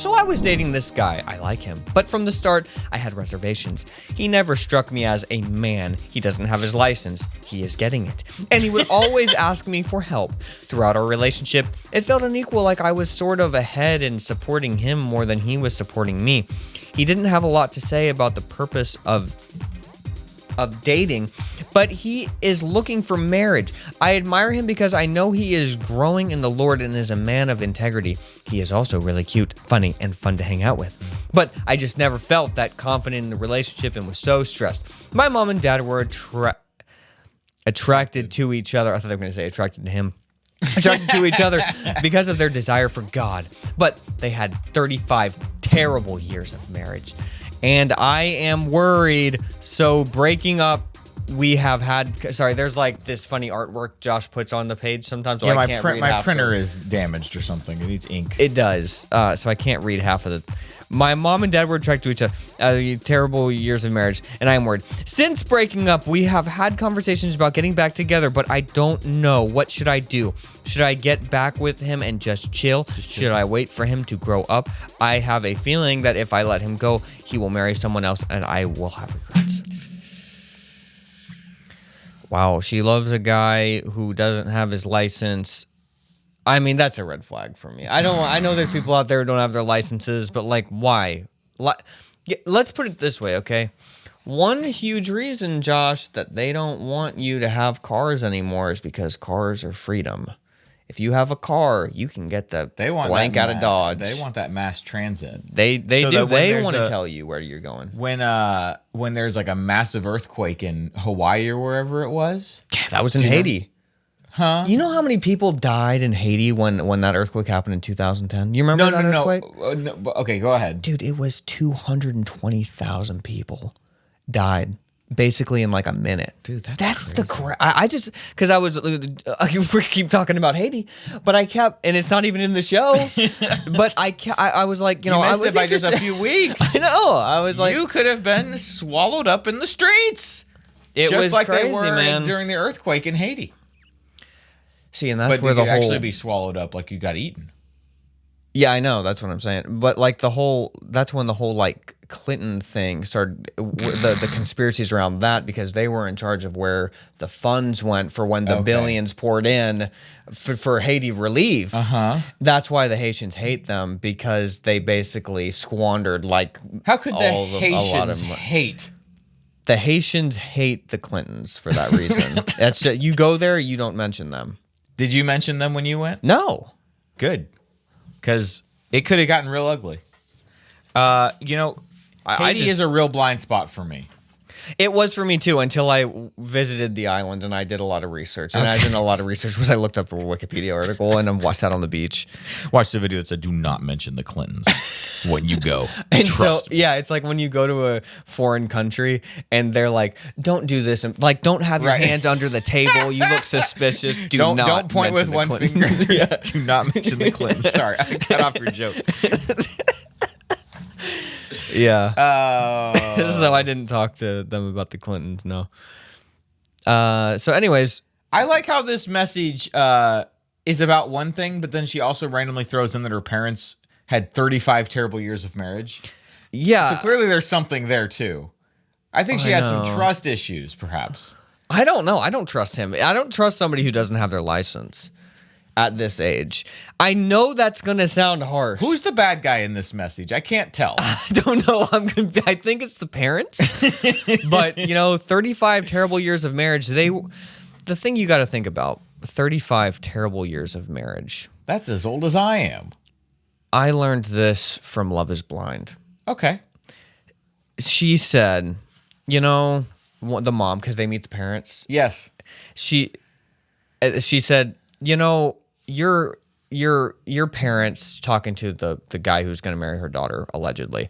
So I was dating this guy. I like him. But from the start, I had reservations. He never struck me as a man. He doesn't have his license. He is getting it. And he would always ask me for help. Throughout our relationship, it felt unequal, like I was sort of ahead in supporting him more than he was supporting me. He didn't have a lot to say about the purpose of dating, but he is looking for marriage. I admire him because I know he is growing in the Lord and is a man of integrity. He is also really cute, funny, and fun to hang out with. But I just never felt that confident in the relationship and was so stressed. My mom and dad were attracted to each other. I thought they were going to say attracted to him. Attracted to each other because of their desire for God. But they had 35 terrible years of marriage. And I am worried. So breaking up, we have had, sorry, there's like this funny artwork Josh puts on the page sometimes. So Yeah, I can't read my half printer is damaged or something. It needs ink. It does. So I can't read half of it. My mom and dad were attracted to each other. Terrible years of marriage, and I am worried. Since breaking up, we have had conversations about getting back together, but I don't know. What should I do? Should I get back with him and just chill? Should I wait for him to grow up? I have a feeling that if I let him go, he will marry someone else, and I will have regrets. Wow, she loves a guy who doesn't have his license. I mean, that's a red flag for me. I know there's people out there who don't have their licenses, but like, why? Let's put it this way, okay? One huge reason, Josh, that they don't want you to have cars anymore is because cars are freedom. If you have a car, you can get the blank out of Dodge. They want that mass transit. They do. They want to tell you where you're going. When there's like a massive earthquake in Hawaii or wherever it was. Yeah, that was in Haiti. Huh? You know how many people died in Haiti when that earthquake happened in 2010? You remember that earthquake? No. Okay, go ahead. Dude, it was 220,000 people died basically in like a minute. Dude, that's the crap. I just, because we keep talking about Haiti, but I kept, and it's not even in the show, but I was like, you I missed was it by just a few weeks. I know. I was like, you could have been swallowed up in the streets. It just was like crazy, they were man. during the earthquake in Haiti. See, and that's but where the whole actually be swallowed up like you got eaten. Yeah, I know. That's what I'm saying. But like that's when the whole like Clinton thing started, the conspiracies around that, because they were in charge of where the funds went for when the billions poured in for Haiti relief. That's why the Haitians hate them, because they basically squandered like how could the Haitians hate? The Haitians hate the Clintons for that reason. That's just, you go there, you don't mention them. Did you mention them when you went? No. Good. Because it could have gotten real ugly. Haiti is a real blind spot for me. It was for me too, until I visited the island and I did a lot of research. And I did a lot of research was I looked up a Wikipedia article and I sat on the beach. Watched the video that said, "Do not mention the Clintons when you go." And so, yeah, it's like when you go to a foreign country and they're like, "Don't do this," and like, "Don't have your hands under the table. You look suspicious. Don't point with one finger." Yeah. Do not mention the Clintons. Sorry, I cut off your joke. Yeah. So I didn't talk to them about the Clintons, no. So anyways. I like how this message is about one thing, but then she also randomly throws in that her parents had 35 terrible years of marriage. Yeah. So clearly there's something there too. I think she has some trust issues, perhaps. I don't know. I don't trust him. I don't trust somebody who doesn't have their license at this age. I know that's going to sound harsh. Who's the bad guy in this message? I can't tell. I don't know. I think it's the parents. But, 35 terrible years of marriage. The thing you got to think about, 35 terrible years of marriage. That's as old as I am. I learned this from Love is Blind. Okay. She said, the mom, because they meet the parents. Yes. She said, your parents, talking to the guy who's going to marry her daughter, allegedly,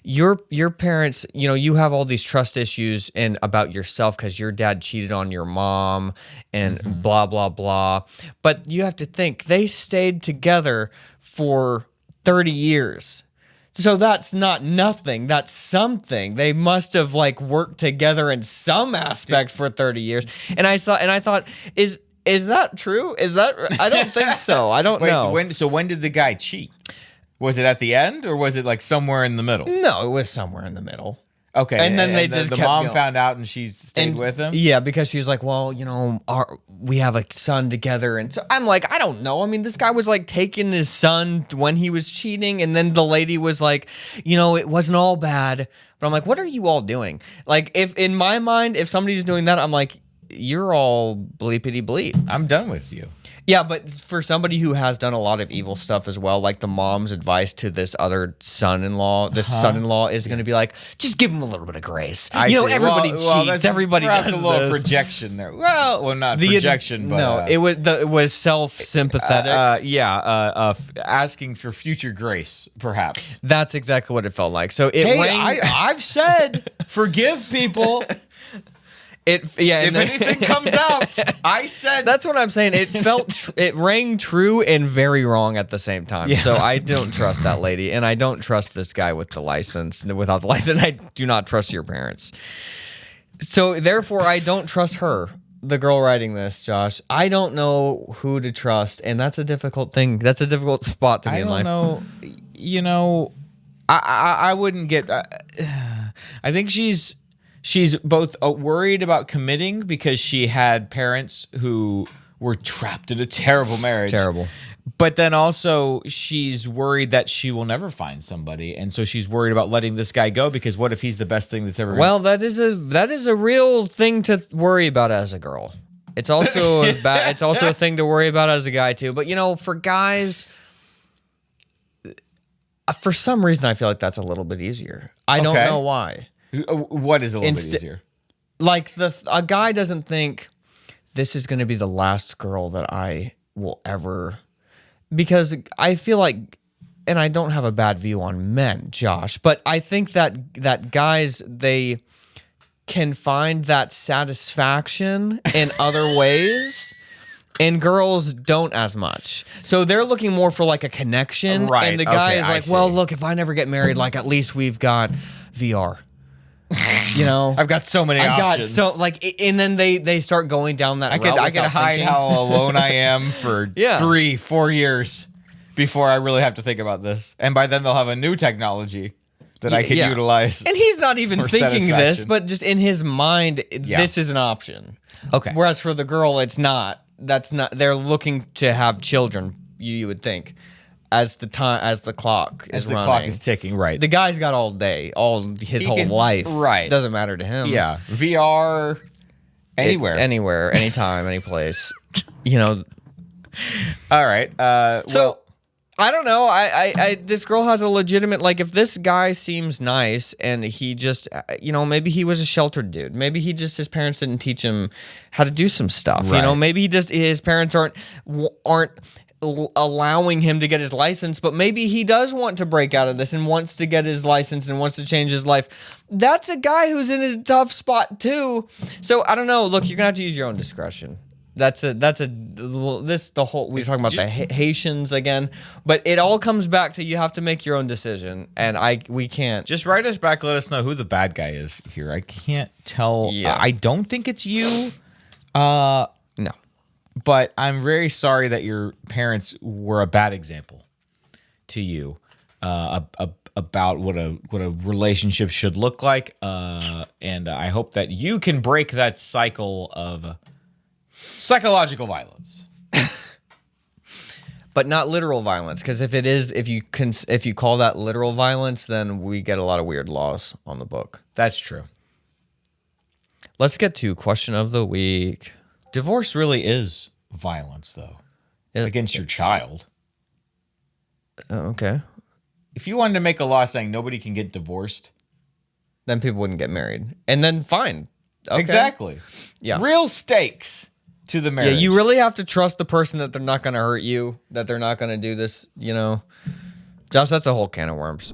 your parents, you have all these trust issues and about yourself because your dad cheated on your mom and blah, blah, blah. But you have to think, they stayed together for 30 yees. So that's not nothing. That's something. They must have worked together in some aspect for 30 years. And I thought, is that true? I don't think so. I don't know. When did the guy cheat? Was it at the end or was it like somewhere in the middle? No, it was somewhere in the middle. Okay. And then they just the kept mom going. found out and she stayed with him? Yeah, because she was like, well, you know, we have a son together. And so I'm like, I don't know. I mean, this guy was like taking his son when he was cheating. And then the lady was like, you know, it wasn't all bad. But I'm like, what are you all doing? Like, if in my mind, if somebody's doing that, I'm like, you're all bleepity bleep. I'm done with you. Yeah, but for somebody who has done a lot of evil stuff as well, like the mom's advice to this other son-in-law, son-in-law is going to be like, just give him a little bit of grace. Everybody cheats. That's Everybody perhaps does a little this. projection there. Well, not projection, but no, it was self-sympathetic. asking for future grace, perhaps. That's exactly what it felt like. So it rang. I've said forgive people. If anything comes out, I said. That's what I'm saying. It felt, it rang true and very wrong at the same time. Yeah. So I don't trust that lady, and I don't trust this guy with the license. Without the license, I do not trust your parents. So therefore, I don't trust her, the girl writing this, Josh. I don't know who to trust, and that's a difficult thing. That's a difficult spot to be in life. I don't know. You know, I wouldn't get. I think she's both worried about committing because she had parents who were trapped in a terrible marriage. Terrible. But then also she's worried that she will never find somebody. And so she's worried about letting this guy go because what if he's the best thing that's ever been? Well, that is a real thing to worry about as a girl. It's also it's also a thing to worry about as a guy too. But you know, for guys, for some reason I feel like that's a little bit easier. I don't know why. What is a little bit easier? Like a guy doesn't think this is going to be the last girl that I will ever, because I feel like, and I don't have a bad view on men, Josh, but I think that guys, they can find that satisfaction in other ways. And girls don't as much. So they're looking more for like a connection. Right. And the guy is like, well, see. look, if I never get married, like at least we've got VR. You know, I've got so many options. And then they start going down that route. I can hide how alone I am for 3-4 years before I really have to think about this. And by then they'll have a new technology that I can utilize. And he's not even thinking this, but just in his mind, this is an option. Okay. Whereas for the girl, it's not. That's not. They're looking to have children. You would think. As the clock is running. The clock is ticking, right. The guy's got all day, his whole life. Right. Doesn't matter to him. Yeah. VR, anywhere. Anywhere, anytime, any place. You know. All right. So, I don't know. I this girl has a legitimate, like, if this guy seems nice and he just, you know, maybe he was a sheltered dude. Maybe his parents didn't teach him how to do some stuff. Right. You know, maybe his parents aren't allowing him to get his license, but maybe he does want to break out of this and wants to get his license and wants to change his life. That's a guy who's in a tough spot too. So I don't know. Look, you're gonna have to use your own discretion. We're talking about the Haitians again, but it all comes back to you have to make your own decision, and we can't. Just write us back. Let us know who the bad guy is here. I can't tell. Yeah. I don't think it's you. No. But I'm very sorry that your parents were a bad example to you about what a relationship should look like, and I hope that you can break that cycle of psychological violence, but not literal violence. Because if you call that literal violence, then we get a lot of weird laws on the book. That's true. Let's get to question of the week. Divorce really is violence, though, against your child. Okay. If you wanted to make a law saying nobody can get divorced, then people wouldn't get married. And then fine. Okay. Exactly. Yeah. Real stakes to the marriage. Yeah, you really have to trust the person that they're not going to hurt you, that they're not going to do this, you know. Josh, that's a whole can of worms.